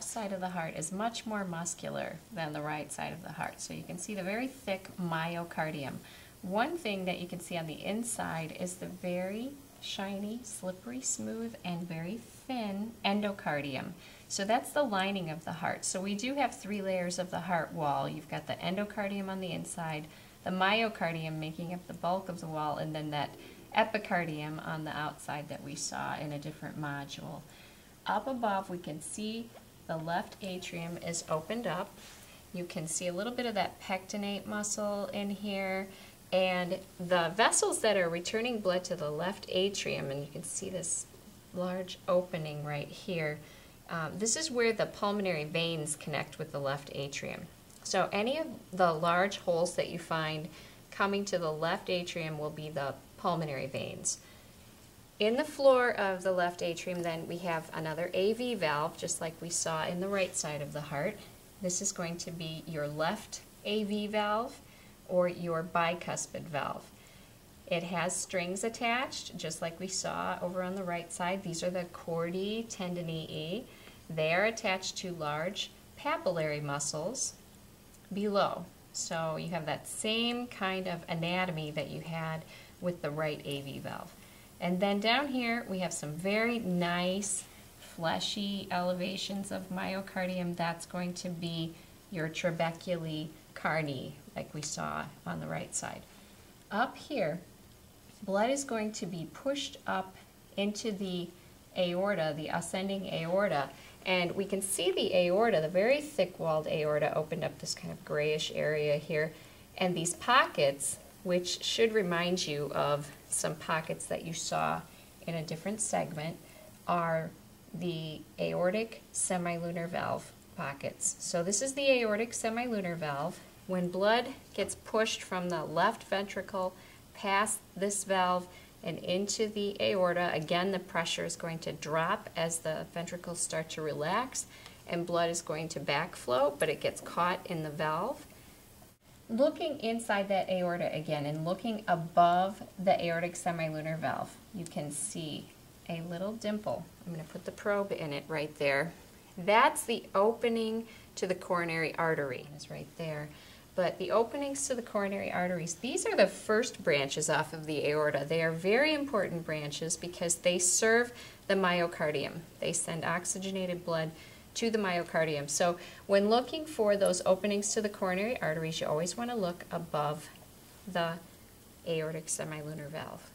left side of the heart is much more muscular than the right side of the heart. So you can see the very thick myocardium. One thing that you can see on the inside is the very shiny, slippery, smooth, and very thin endocardium. So that's the lining of the heart. So we do have 3 layers of the heart wall. You've got the endocardium on the inside, the myocardium making up the bulk of the wall, and then that epicardium on the outside that we saw in a different module. Up above we can see the left atrium is opened up. You can see a little bit of that pectinate muscle in here, and the vessels that are returning blood to the left atrium, and you can see this large opening right here. This is where the pulmonary veins connect with the left atrium. So any of the large holes that you find coming to the left atrium will be the pulmonary veins. In the floor of the left atrium then we have another AV valve, just like we saw in the right side of the heart. This is going to be your left AV valve or your bicuspid valve. It has strings attached, just like we saw over on the right side. These are the chordae tendineae. They are attached to large papillary muscles below. So you have that same kind of anatomy that you had with the right AV valve. And then down here we have some very nice fleshy elevations of myocardium. That's going to be your trabeculae carni, like we saw on the right side. Up here, blood is going to be pushed up into the aorta, the ascending aorta, and we can see the aorta, the very thick-walled aorta, opened up this kind of grayish area here, and these pockets, which should remind you of some pockets that you saw in a different segment, are the aortic semilunar valve pockets. So this is the aortic semilunar valve. When blood gets pushed from the left ventricle past this valve and into the aorta, again the pressure is going to drop as the ventricles start to relax and blood is going to backflow, but it gets caught in the valve. Looking inside that aorta again and looking above the aortic semilunar valve, you can see a little dimple. I'm going to put the probe in it right there. That's the opening to the coronary artery. It's right there. But the openings to the coronary arteries, these are the first branches off of the aorta. They are very important branches because they serve the myocardium. They send oxygenated blood to the myocardium. So when looking for those openings to the coronary arteries, you always want to look above the aortic semilunar valve.